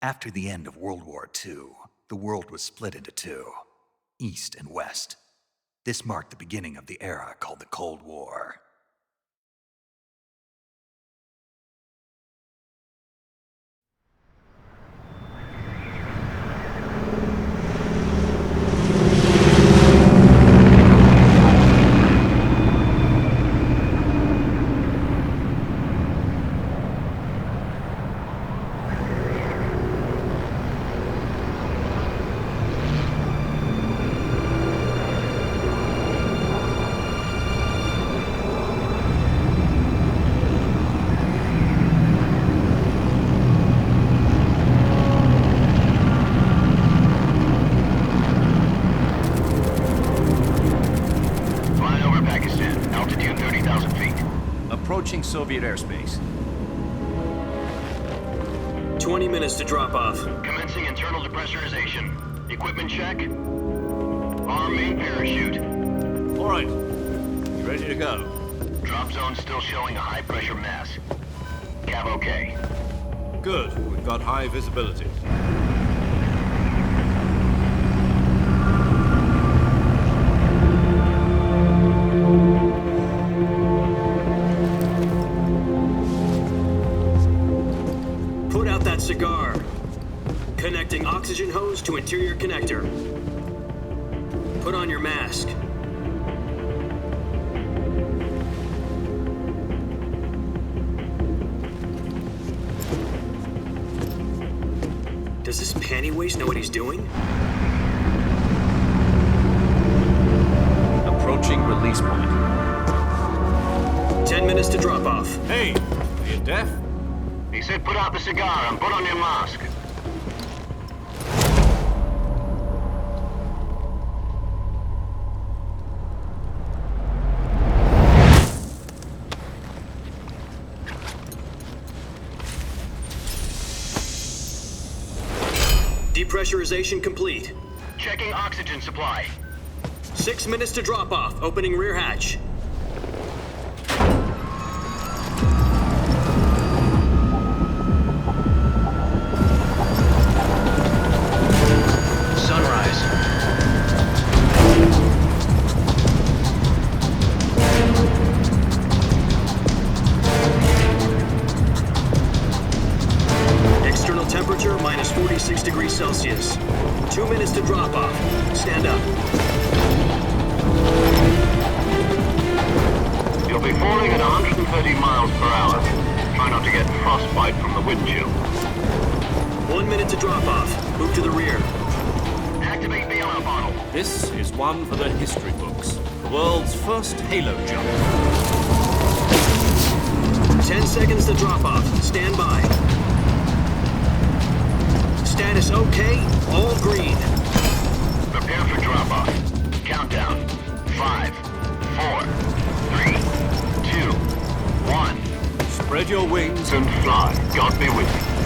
After the end of World War II, the world was split into two, East and West. This marked the beginning of the era called the Cold War. Approaching Soviet airspace. 20 minutes to drop off. Commencing internal depressurization. Equipment check. Arm main parachute. All right. You ready to go? Drop zone still showing a high pressure mass. Cav okay. Good. We've got high visibility. Put out that cigar. Connecting oxygen hose to interior connector. Put on your mask. Does this panty waste know what he's doing? Approaching release point. 10 minutes to drop off. Hey, are you deaf? He said put out the cigar and put on your mask. Depressurization complete. Checking oxygen supply. 6 minutes to drop off. Opening rear hatch. Sunrise. External temperature minus 46 degrees Celsius. 2 minutes to drop off. Stand up. You'll be falling at 130 miles per hour. Try not to get frostbite from the wind chill. 1 minute to drop off. Move to the rear. Activate bailout bottle. This is one for the history books. The world's first halo jump. 10 seconds to drop off. Stand by. Status okay. All green. Prepare for drop off. Countdown. 5, 4, 3, 2, 1. Spread your wings And fly. God be with you.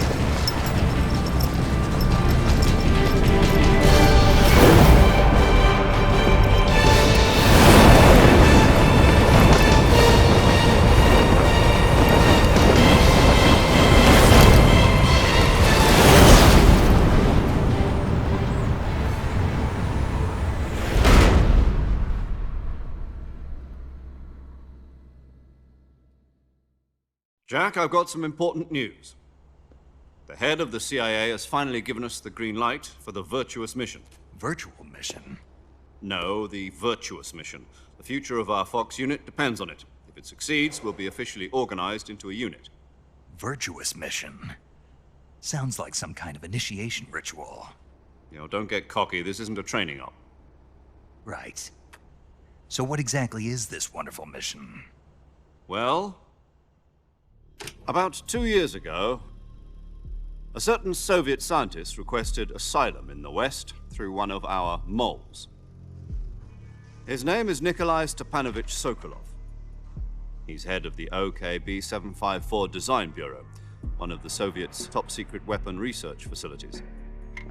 Jack, I've got some important news. The head of the CIA has finally given us the green light for the virtuous mission. Virtual mission? No, the virtuous mission. The future of our Fox unit depends on it. If it succeeds, we'll be officially organized into a unit. Virtuous mission? Sounds like some kind of initiation ritual. You know, don't get cocky. This isn't a training op. Right. So what exactly is this wonderful mission? Well, about 2 years ago, a certain Soviet scientist requested asylum in the West through one of our moles. His name is Nikolai Stepanovich Sokolov. He's head of the Ps5 Design Bureau, one of the Soviets' top-secret weapon research facilities,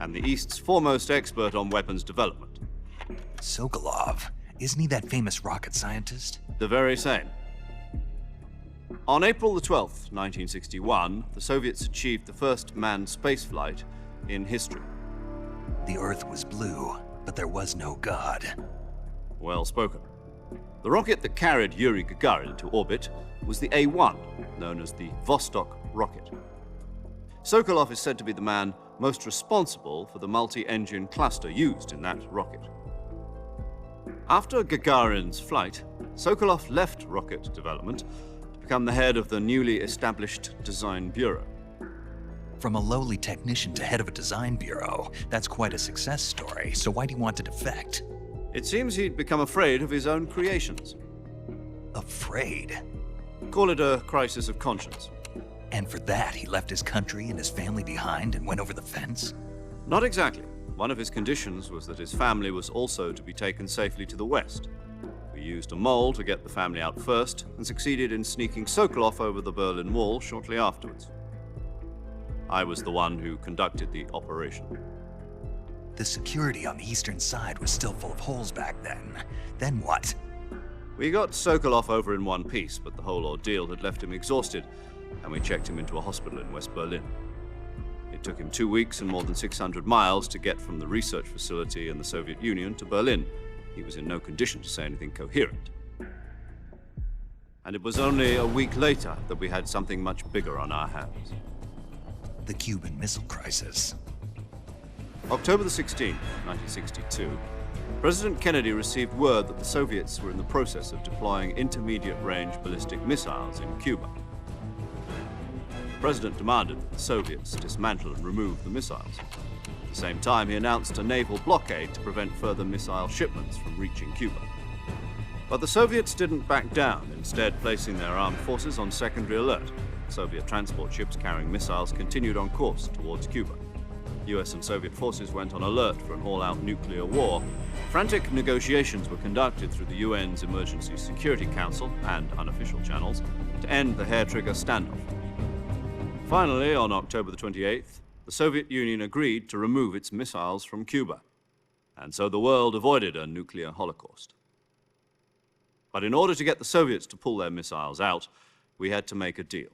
and the East's foremost expert on weapons development. Sokolov? Isn't he that famous rocket scientist? The very same. On April the 12th, 1961, the Soviets achieved the first manned spaceflight in history. The Earth was blue, but there was no God. Well spoken. The rocket that carried Yuri Gagarin to orbit was the A-1, known as the Vostok rocket. Sokolov is said to be the man most responsible for the multi-engine cluster used in that rocket. After Gagarin's flight, Sokolov left rocket development to become the head of the newly established Design Bureau. From a lowly technician to head of a design bureau, that's quite a success story, so why'd he want to defect? It seems he'd become afraid of his own creations. Afraid? Call it a crisis of conscience. And for that, he left his country and his family behind and went over the fence? Not exactly. One of his conditions was that his family was also to be taken safely to the west. We used a mole to get the family out first and succeeded in sneaking Sokolov over the Berlin Wall shortly afterwards. I was the one who conducted the operation. The security on the eastern side was still full of holes back then. Then what? We got Sokolov over in one piece, but the whole ordeal had left him exhausted, and we checked him into a hospital in West Berlin. It took him 2 weeks and more than 600 miles to get from the research facility in the Soviet Union to Berlin. He was in no condition to say anything coherent. And it was only a week later that we had something much bigger on our hands. The Cuban Missile Crisis. October the 16th, 1962, President Kennedy received word that the Soviets were in the process of deploying intermediate-range ballistic missiles in Cuba. The President demanded that the Soviets dismantle and remove the missiles. At the same time, he announced a naval blockade to prevent further missile shipments from reaching Cuba. But the Soviets didn't back down, instead placing their armed forces on secondary alert. Soviet transport ships carrying missiles continued on course towards Cuba. US and Soviet forces went on alert for an all-out nuclear war. Frantic negotiations were conducted through the UN's Emergency Security Council and unofficial channels to end the hair-trigger standoff. Finally, on October the 28th, the Soviet Union agreed to remove its missiles from Cuba, and so the world avoided a nuclear holocaust. But in order to get the Soviets to pull their missiles out, we had to make a deal.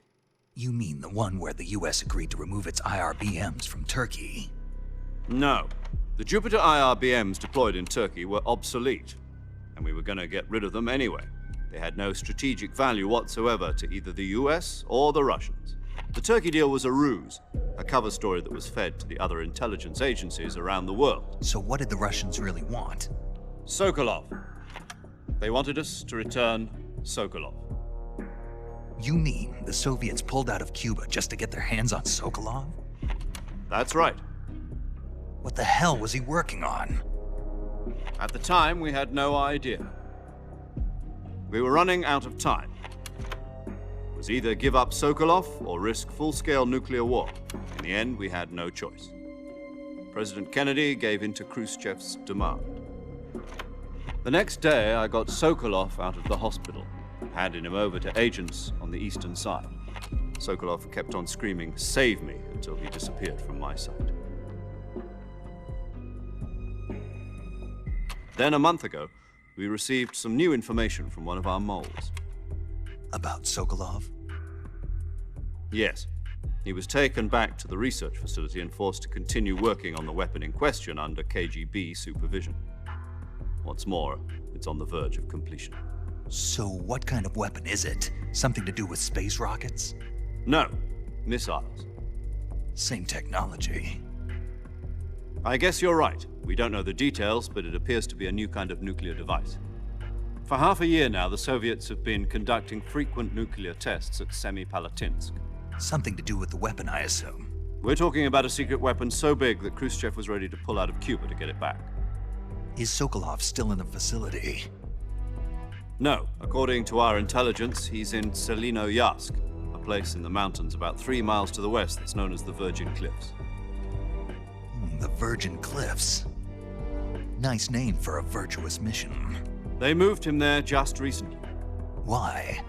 You mean the one where the US agreed to remove its IRBMs from Turkey? No. The Jupiter IRBMs deployed in Turkey were obsolete, and we were going to get rid of them anyway. They had no strategic value whatsoever to either the US or the Russians. The Turkey deal was a ruse, a cover story that was fed to the other intelligence agencies around the world. So what did the Russians really want? Sokolov. They wanted us to return Sokolov. You mean the Soviets pulled out of Cuba just to get their hands on Sokolov? That's right. What the hell was he working on? At the time, we had no idea. We were running out of time. It was either give up Sokolov or risk full-scale nuclear war. In the end, we had no choice. President Kennedy gave in to Khrushchev's demand. The next day, I got Sokolov out of the hospital, handing him over to agents on the eastern side. Sokolov kept on screaming, "Save me," until he disappeared from my sight. Then, a month ago, we received some new information from one of our moles. About Sokolov? Yes. He was taken back to the research facility and forced to continue working on the weapon in question under KGB supervision. What's more, it's on the verge of completion. So what kind of weapon is it? Something to do with space rockets? No, missiles. Same technology. I guess you're right. We don't know the details, but it appears to be a new kind of nuclear device. For half a year now, the Soviets have been conducting frequent nuclear tests at Semipalatinsk. Something to do with the weapon, I assume. We're talking about a secret weapon so big that Khrushchev was ready to pull out of Cuba to get it back. Is Sokolov still in the facility? No. According to our intelligence, he's in Selinoyarsk, a place in the mountains about 3 miles to the west that's known as the Virgin Cliffs. The Virgin Cliffs. Nice name for a virtuous mission. They moved him there just recently. Why?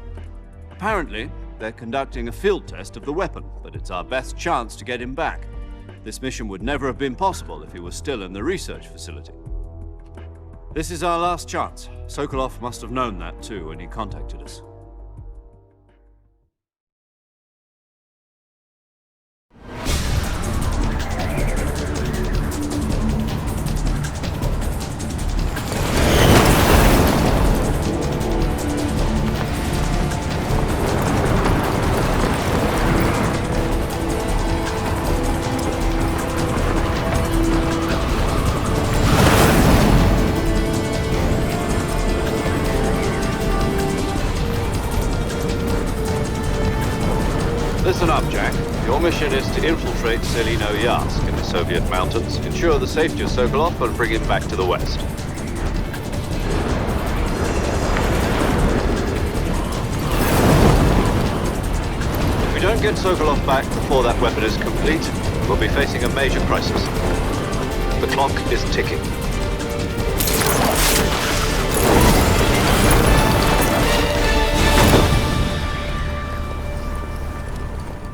Apparently, they're conducting a field test of the weapon, but it's our best chance to get him back. This mission would never have been possible if he was still in the research facility. This is our last chance. Sokolov must have known that too when he contacted us. Listen up, Jack. Your mission is to infiltrate Selino-Yarsk in the Soviet mountains, ensure the safety of Sokolov, and bring him back to the west. If we don't get Sokolov back before that weapon is complete, we'll be facing a major crisis. The clock is ticking.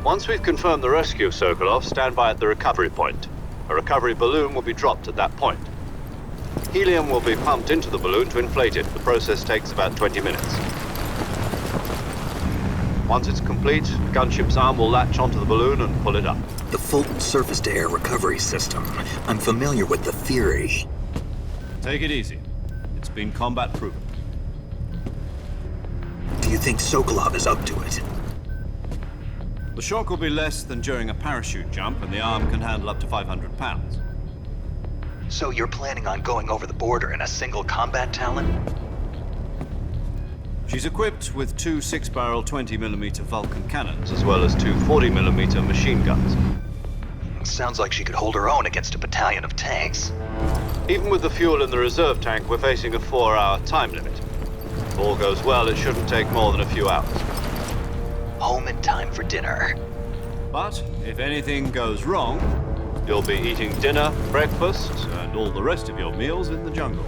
Once we've confirmed the rescue of Sokolov, stand by at the recovery point. A recovery balloon will be dropped at that point. Helium will be pumped into the balloon to inflate it. The process takes about 20 minutes. Once it's complete, the gunship's arm will latch onto the balloon and pull it up. The Fulton surface-to-air recovery system. I'm familiar with the theory. Take it easy. It's been combat-proven. Do you think Sokolov is up to it? The shock will be less than during a parachute jump, and the arm can handle up to 500 pounds. So you're planning on going over the border in a single combat Talon? She's equipped with two 6-barrel 20mm Vulcan cannons, as well as two 40mm machine guns. Sounds like she could hold her own against a battalion of tanks. Even with the fuel in the reserve tank, we're facing a 4-hour time limit. If all goes well, it shouldn't take more than a few hours. Home in time for dinner. But if anything goes wrong, you'll be eating dinner, breakfast, and all the rest of your meals in the jungle.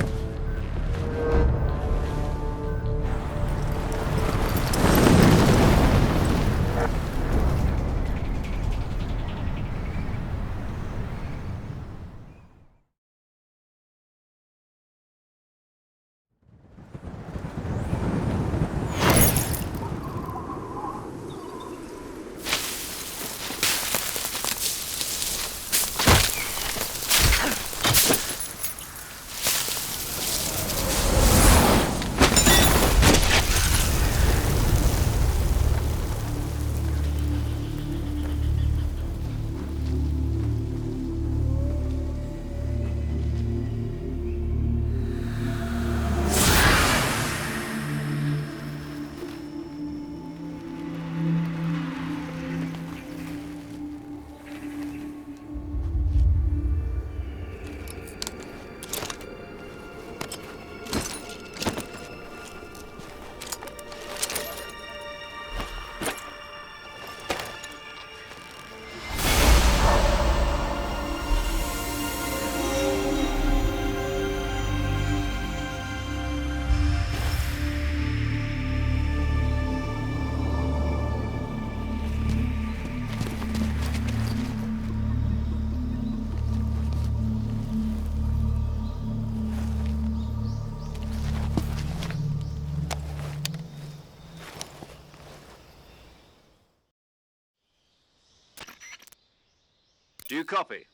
Do you copy?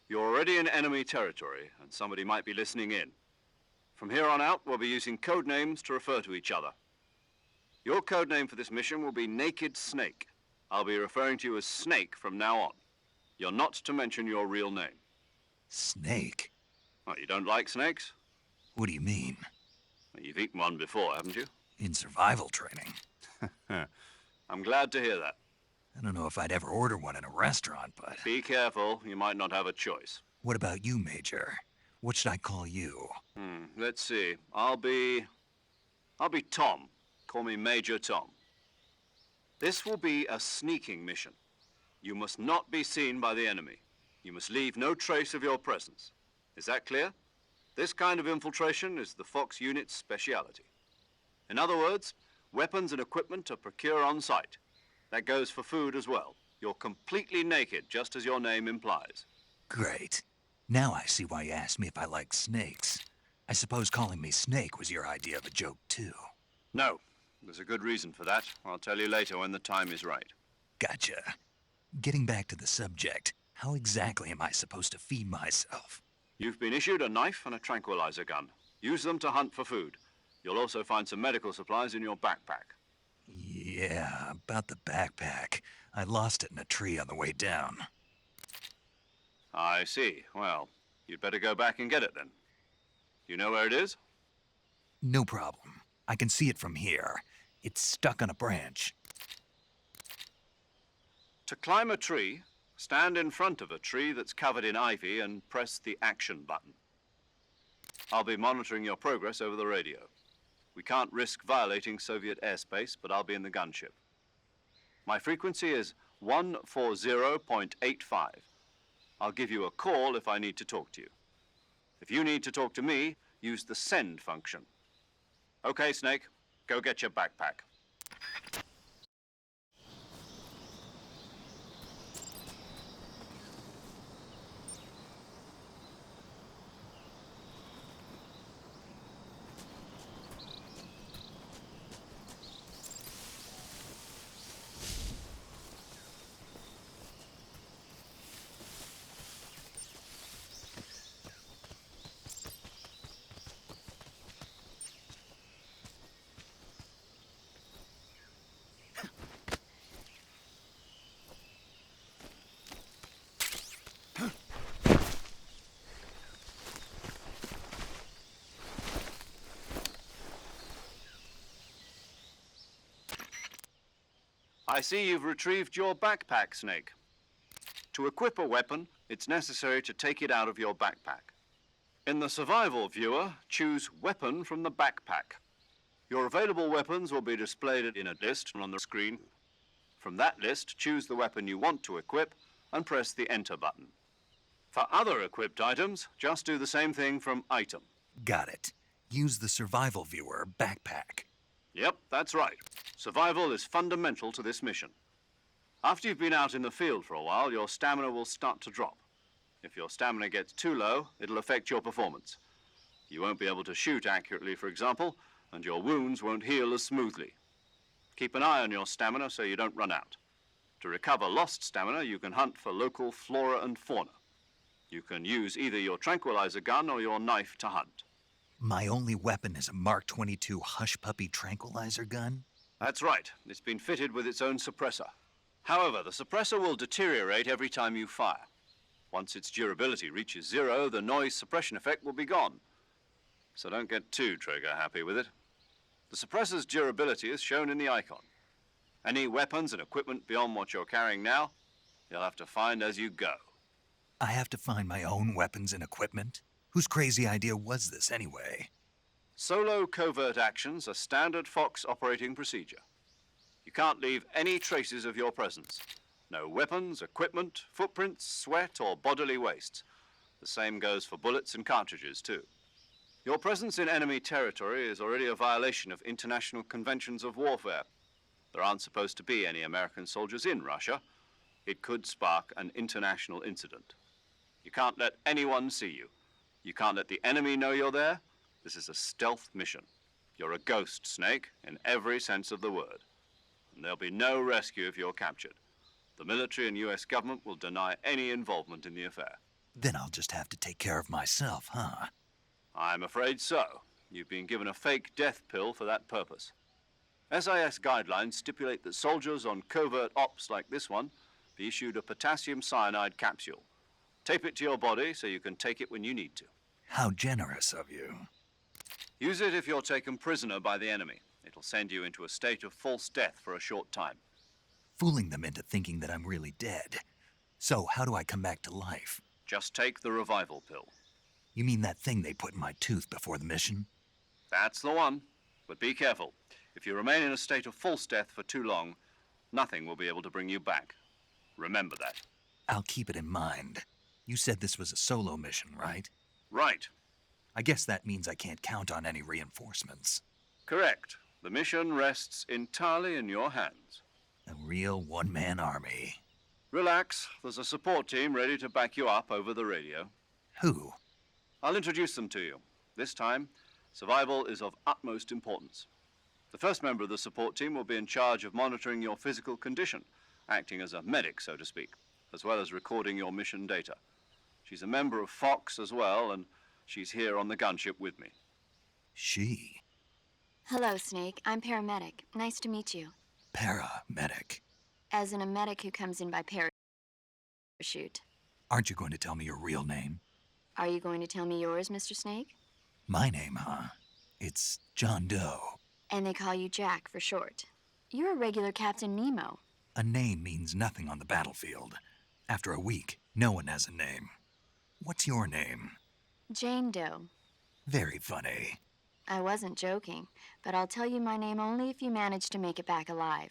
You're already in enemy territory, and somebody might be listening in. From here on out, we'll be using code names to refer to each other. Your code name for this mission will be Naked Snake. I'll be referring to you as Snake from now on. You're not to mention your real name. Snake? What, you don't like snakes? What do you mean? Well, you've eaten one before, haven't you? In survival training. I'm glad to hear that. I don't know if I'd ever order one in a restaurant, but... Be careful, you might not have a choice. What about you, Major? What should I call you? Let's see. I'll be Tom. Call me Major Tom. This will be a sneaking mission. You must not be seen by the enemy. You must leave no trace of your presence. Is that clear? This kind of infiltration is the Fox unit's speciality. In other words, weapons and equipment are procured on site. That goes for food as well. You're completely naked, just as your name implies. Great. Now I see why you asked me if I like snakes. I suppose calling me Snake was your idea of a joke, too. No. There's a good reason for that. I'll tell you later when the time is right. Gotcha. Getting back to the subject, how exactly am I supposed to feed myself? You've been issued a knife and a tranquilizer gun. Use them to hunt for food. You'll also find some medical supplies in your backpack. Yeah, about the backpack. I lost it in a tree on the way down. I see. Well, you'd better go back and get it then. You know where it is? No problem. I can see it from here. It's stuck on a branch. To climb a tree, stand in front of a tree that's covered in ivy and press the action button. I'll be monitoring your progress over the radio. We can't risk violating Soviet airspace, but I'll be in the gunship. My frequency is 140.85. I'll give you a call if I need to talk to you. If you need to talk to me, use the send function. Okay, Snake, go get your backpack. I see you've retrieved your backpack, Snake. To equip a weapon, it's necessary to take it out of your backpack. In the survival viewer, choose Weapon from the backpack. Your available weapons will be displayed in a list on the screen. From that list, choose the weapon you want to equip and press the Enter button. For other equipped items, just do the same thing from Item. Got it. Use the survival viewer backpack. Yep, that's right. Survival is fundamental to this mission. After you've been out in the field for a while, your stamina will start to drop. If your stamina gets too low, it'll affect your performance. You won't be able to shoot accurately, for example, and your wounds won't heal as smoothly. Keep an eye on your stamina so you don't run out. To recover lost stamina, you can hunt for local flora and fauna. You can use either your tranquilizer gun or your knife to hunt. My only weapon is a Mark 22 Hush Puppy tranquilizer gun? That's right. It's been fitted with its own suppressor. However, the suppressor will deteriorate every time you fire. Once its durability reaches 0, the noise suppression effect will be gone. So don't get too trigger happy with it. The suppressor's durability is shown in the icon. Any weapons and equipment beyond what you're carrying now, you'll have to find as you go. I have to find my own weapons and equipment? Whose crazy idea was this anyway? Solo covert actions are standard Fox operating procedure. You can't leave any traces of your presence. No weapons, equipment, footprints, sweat, or bodily waste. The same goes for bullets and cartridges, too. Your presence in enemy territory is already a violation of international conventions of warfare. There aren't supposed to be any American soldiers in Russia. It could spark an international incident. You can't let anyone see you. You can't let the enemy know you're there. This is a stealth mission. You're a ghost, Snake, in every sense of the word. And there'll be no rescue if you're captured. The military and US government will deny any involvement in the affair. Then I'll just have to take care of myself, huh? I'm afraid so. You've been given a fake death pill for that purpose. SIS guidelines stipulate that soldiers on covert ops like this one be issued a potassium cyanide capsule. Tape it to your body so you can take it when you need to. How generous of you. Use it if you're taken prisoner by the enemy. It'll send you into a state of false death for a short time. Fooling them into thinking that I'm really dead. So how do I come back to life? Just take the revival pill. You mean that thing they put in my tooth before the mission? That's the one. But be careful. If you remain in a state of false death for too long, nothing will be able to bring you back. Remember that. I'll keep it in mind. You said this was a solo mission, right? Right. I guess that means I can't count on any reinforcements. Correct. The mission rests entirely in your hands. A real one-man army. Relax. There's a support team ready to back you up over the radio. Who? I'll introduce them to you. This time, survival is of utmost importance. The first member of the support team will be in charge of monitoring your physical condition, acting as a medic, so to speak, as well as recording your mission data. She's a member of Fox as well, and she's here on the gunship with me. She? Hello, Snake. I'm paramedic. Nice to meet you. Paramedic. As in a medic who comes in by parachute. Aren't you going to tell me your real name? Are you going to tell me yours, Mr. Snake? My name, huh? It's John Doe. And they call you Jack for short. You're a regular Captain Nemo. A name means nothing on the battlefield. After a week, no one has a name. What's your name? Jane Doe. Very funny. I wasn't joking, but I'll tell you my name only if you manage to make it back alive.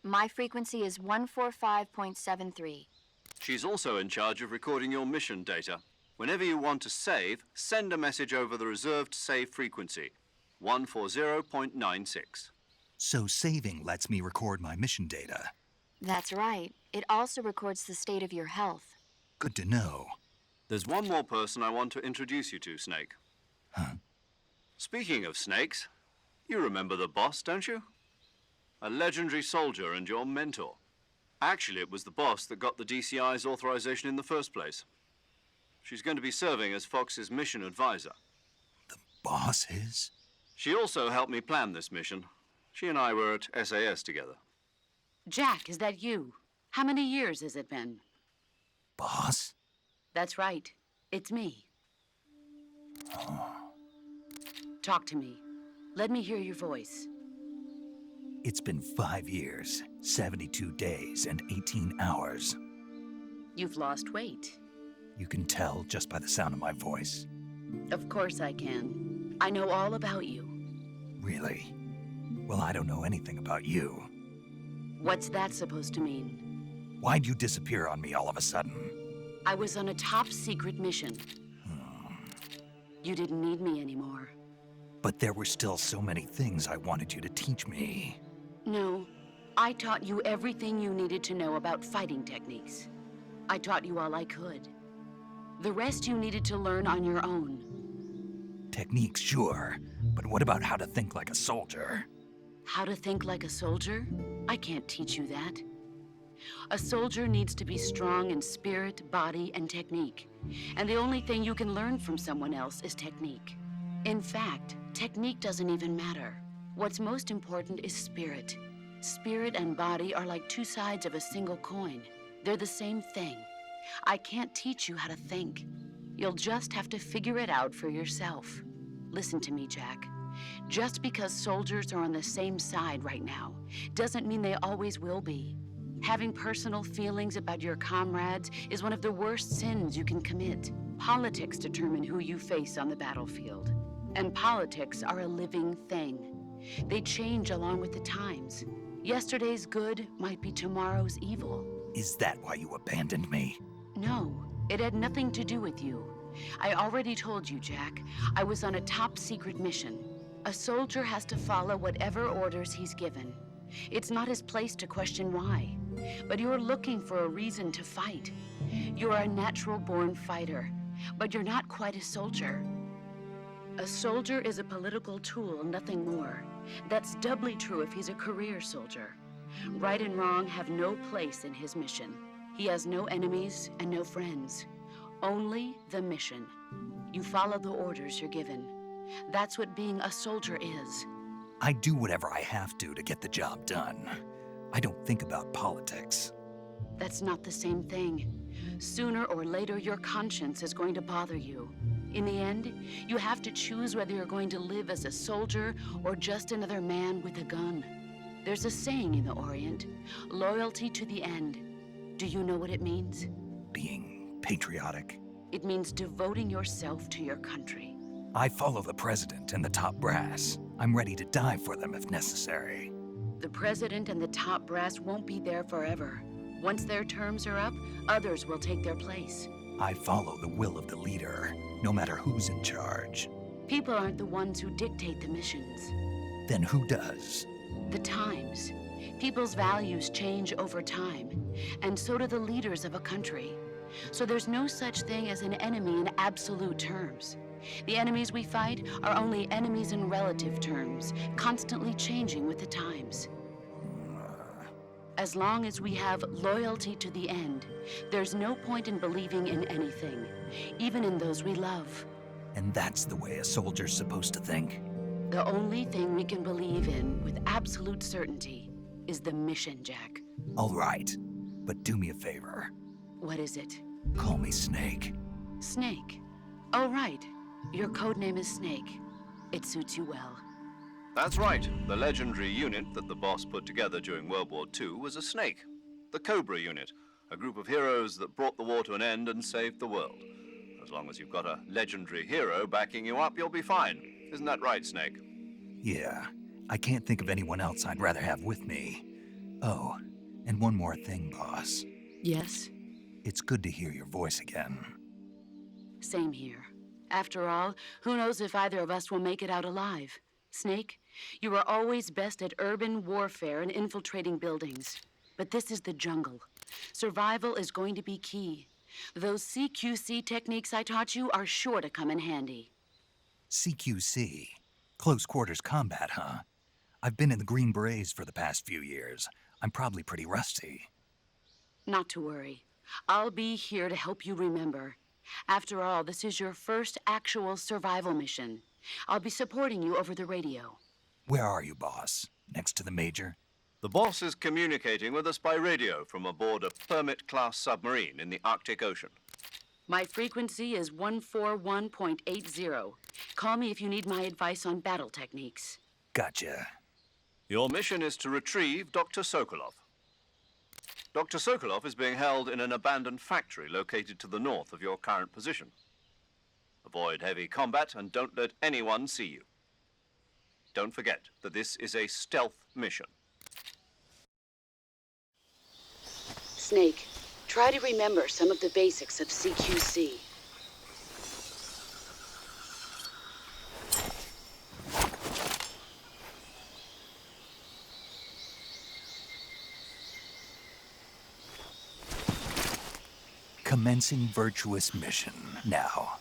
My frequency is 145.73. She's also in charge of recording your mission data. Whenever you want to save, send a message over the reserved save frequency, 140.96. So saving lets me record my mission data. That's right. It also records the state of your health. Good to know. There's one more person I want to introduce you to, Snake. Huh? Speaking of snakes, you remember the boss, don't you? A legendary soldier and your mentor. Actually, it was the boss that got the DCI's authorization in the first place. She's going to be serving as Fox's mission advisor. The boss is? She also helped me plan this mission. She and I were at SAS together. Jack, is that you? How many years has it been? Boss? That's right. It's me. Talk to me. Let me hear your voice. It's been 5 years, 72 days, and 18 hours. You've lost weight. You can tell just by the sound of my voice. Of course I can. I know all about you. Really? Well, I don't know anything about you. What's that supposed to mean? Why'd you disappear on me all of a sudden? I was on a top-secret mission. You didn't need me anymore. But there were still so many things I wanted you to teach me. No, I taught you everything you needed to know about fighting techniques. I taught you all I could. The rest you needed to learn on your own. Techniques, sure. But what about how to think like a soldier? How to think like a soldier? I can't teach you that. A soldier needs to be strong in spirit, body, and technique. And the only thing you can learn from someone else is technique. In fact, technique doesn't even matter. What's most important is spirit. Spirit and body are like two sides of a single coin. They're the same thing. I can't teach you how to think. You'll just have to figure it out for yourself. Listen to me, Jack. Just because soldiers are on the same side right now doesn't mean they always will be. Having personal feelings about your comrades is one of the worst sins you can commit. Politics determine who you face on the battlefield. And politics are a living thing. They change along with the times. Yesterday's good might be tomorrow's evil. Is that why you abandoned me? No, it had nothing to do with you. I already told you, Jack. I was on a top-secret mission. A soldier has to follow whatever orders he's given. It's not his place to question why. But you're looking for a reason to fight. You're a natural-born fighter, but you're not quite a soldier. A soldier is a political tool, nothing more. That's doubly true if he's a career soldier. Right and wrong have no place in his mission. He has no enemies and no friends. Only the mission. You follow the orders you're given. That's what being a soldier is. I do whatever I have to get the job done. I don't think about politics. That's not the same thing. Sooner or later, your conscience is going to bother you. In the end, you have to choose whether you're going to live as a soldier or just another man with a gun. There's a saying in the Orient, loyalty to the end. Do you know what it means? Being patriotic. It means devoting yourself to your country. I follow the president and the top brass. I'm ready to die for them if necessary. The president and the top brass won't be there forever. Once their terms are up, others will take their place. I follow the will of the leader, no matter who's in charge. People aren't the ones who dictate the missions. Then who does? The times. People's values change over time, and so do the leaders of a country. So there's no such thing as an enemy in absolute terms. The enemies we fight are only enemies in relative terms, constantly changing with the times. As long as we have loyalty to the end, there's no point in believing in anything, even in those we love. And that's the way a soldier's supposed to think? The only thing we can believe in with absolute certainty is the mission, Jack. All right, but do me a favor. What is it? Call me Snake. Snake. Oh, right. Your codename is Snake. It suits you well. That's right. The legendary unit that the boss put together during World War II was a snake. The Cobra Unit, a group of heroes that brought the war to an end and saved the world. As long as you've got a legendary hero backing you up, you'll be fine. Isn't that right, Snake? Yeah, I can't think of anyone else I'd rather have with me. Oh, and one more thing, boss. Yes? It's good to hear your voice again. Same here. After all, who knows if either of us will make it out alive? Snake, you are always best at urban warfare and infiltrating buildings. But this is the jungle. Survival is going to be key. Those CQC techniques I taught you are sure to come in handy. CQC? Close quarters combat, huh? I've been in the Green Berets for the past few years. I'm probably pretty rusty. Not to worry. I'll be here to help you remember. After all, this is your first actual survival mission. I'll be supporting you over the radio. Where are you, boss? Next to the Major? The boss is communicating with us by radio from aboard a Permit-class submarine in the Arctic Ocean. My frequency is 141.80. Call me if you need my advice on battle techniques. Gotcha. Your mission is to retrieve Dr. Sokolov. Dr. Sokolov is being held in an abandoned factory located to the north of your current position. Avoid heavy combat and don't let anyone see you. Don't forget that this is a stealth mission. Snake, try to remember some of the basics of CQC. Commencing virtuous mission now.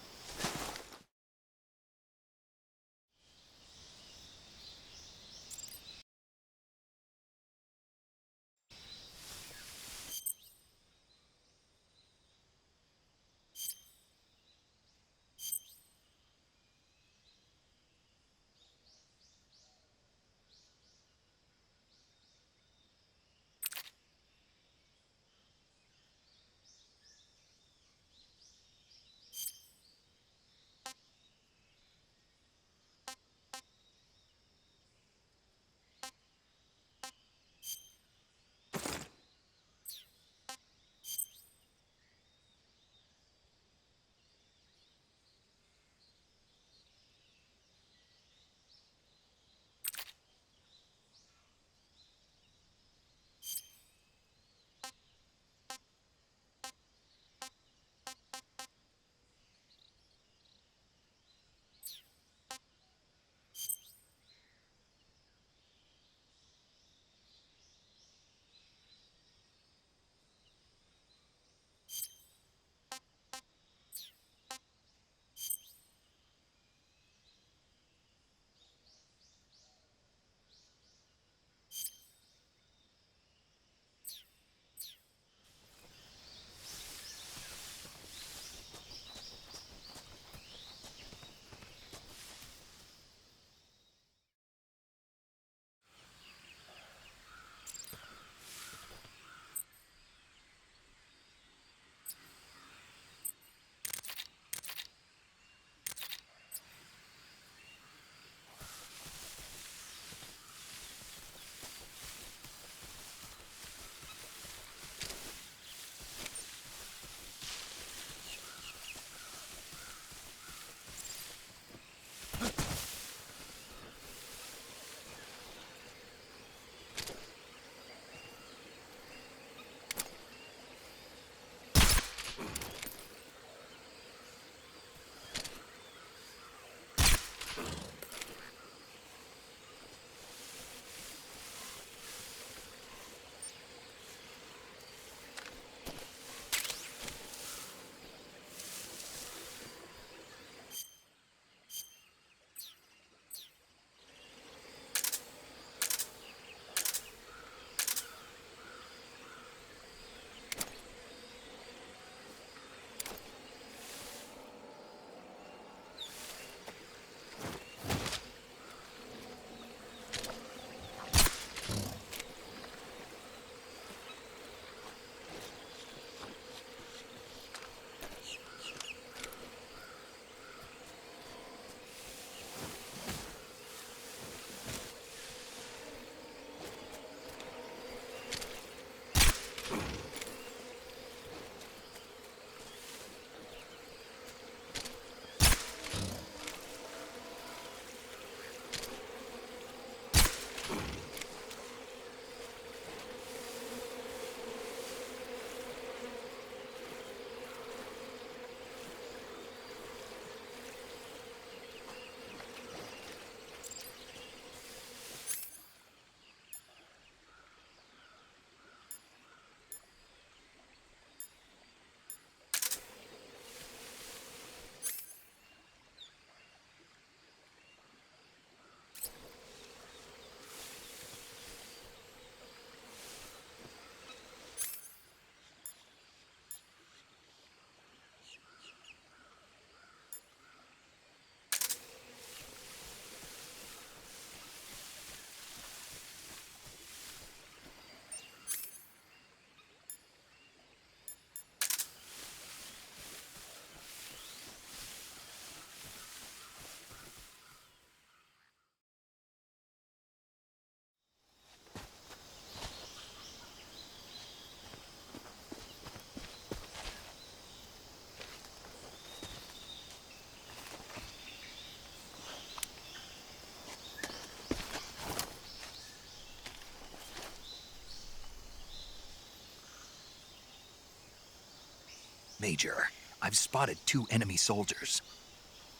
Major, I've spotted 2 enemy soldiers.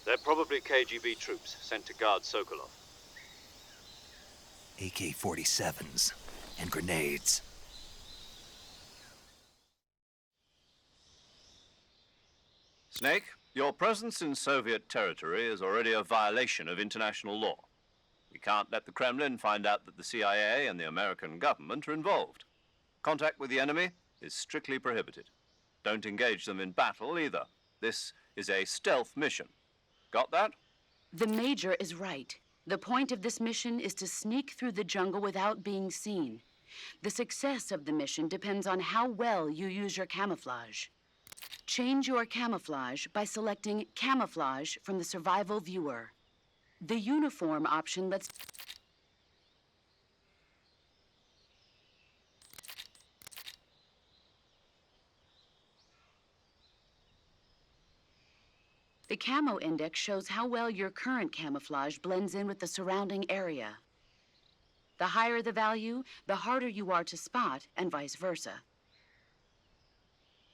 They're probably KGB troops sent to guard Sokolov. AK-47s and grenades. Snake, your presence in Soviet territory is already a violation of international law. We can't let the Kremlin find out that the CIA and the American government are involved. Contact with the enemy is strictly prohibited. Don't engage them in battle either. This is a stealth mission. Got that? The Major is right. The point of this mission is to sneak through the jungle without being seen. The success of the mission depends on how well you use your camouflage. Change your camouflage by selecting Camouflage from the Survival Viewer. The uniform option lets... The Camo Index shows how well your current camouflage blends in with the surrounding area. The higher the value, the harder you are to spot, and vice versa.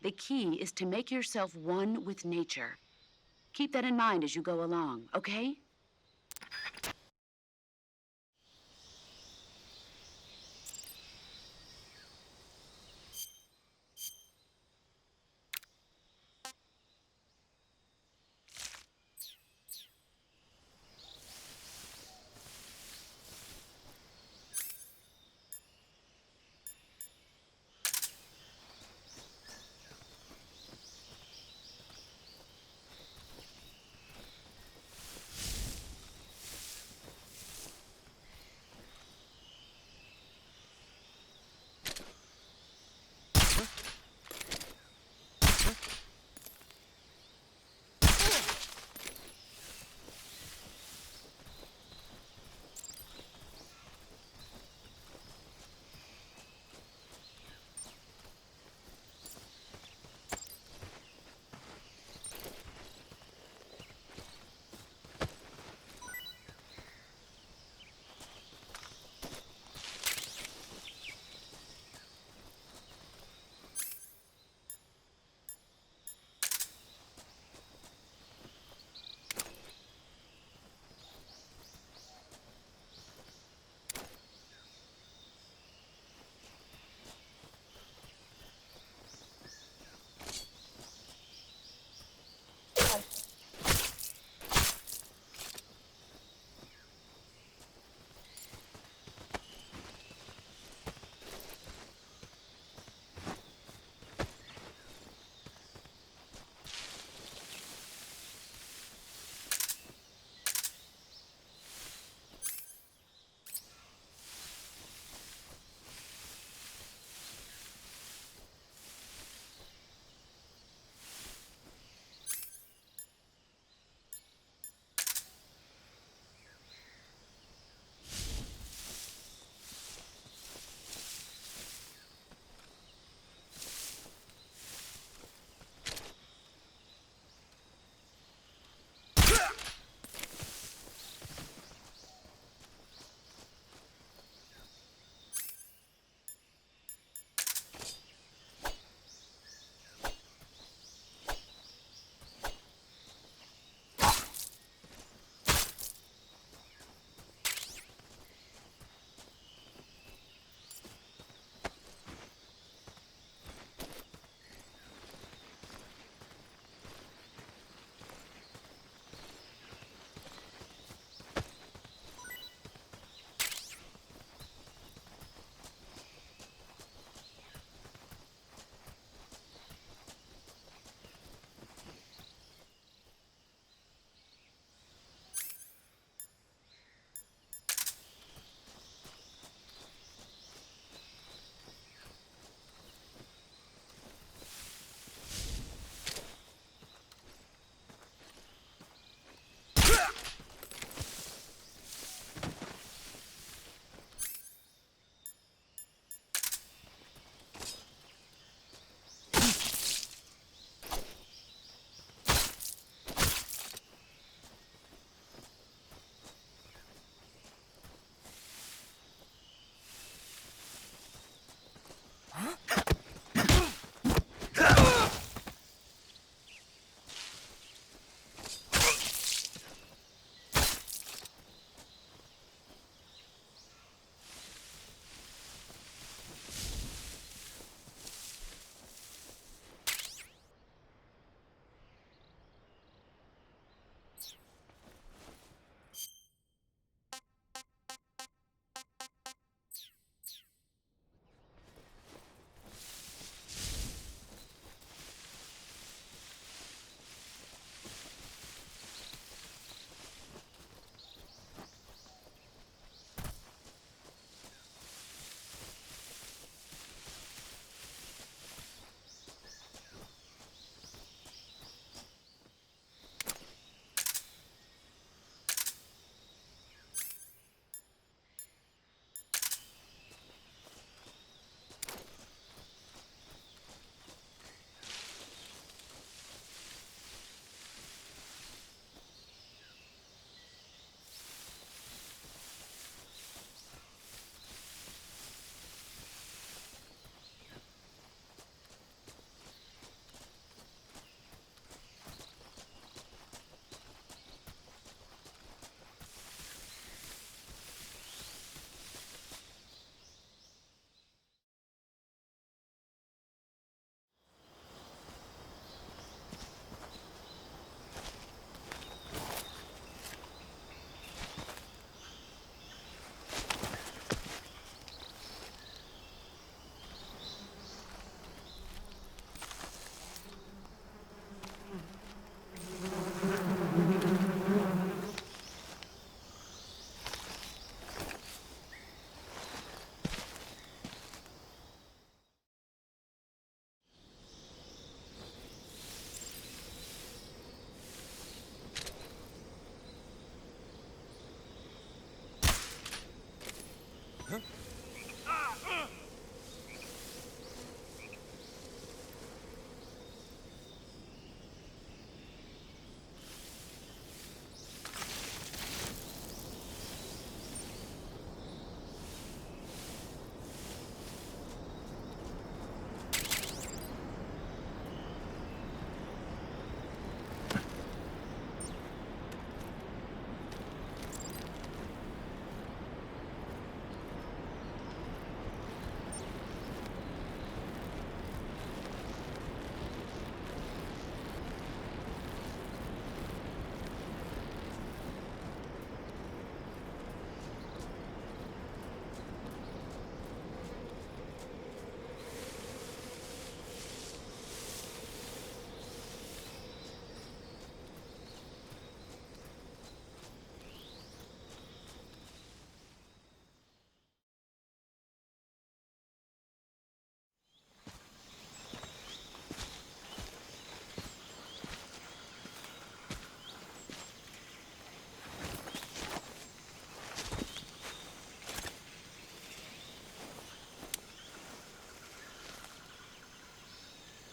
The key is to make yourself one with nature. Keep that in mind as you go along, okay?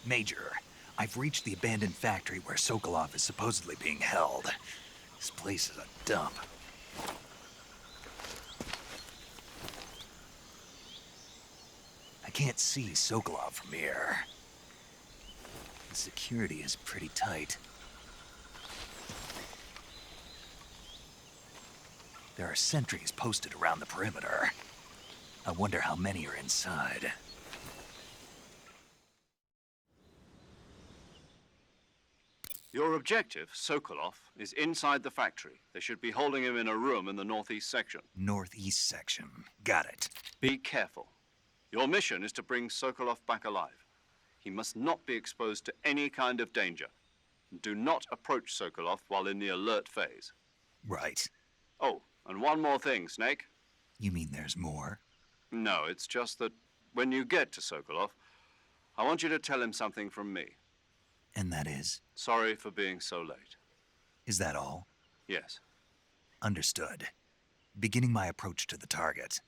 Major, I've reached the abandoned factory where Sokolov is supposedly being held. This place is a dump. I can't see Sokolov from here. The security is pretty tight. There are sentries posted around the perimeter. I wonder how many are inside. Your objective, Sokolov, is inside the factory. They should be holding him in a room in the northeast section. Northeast section. Got it. Be careful. Your mission is to bring Sokolov back alive. He must not be exposed to any kind of danger. Do not approach Sokolov while in the alert phase. Right. Oh, and one more thing, Snake. You mean there's more? No, it's just that when you get to Sokolov, I want you to tell him something from me. And that is? Sorry for being so late. Is that all? Yes. Understood. Beginning my approach to the target.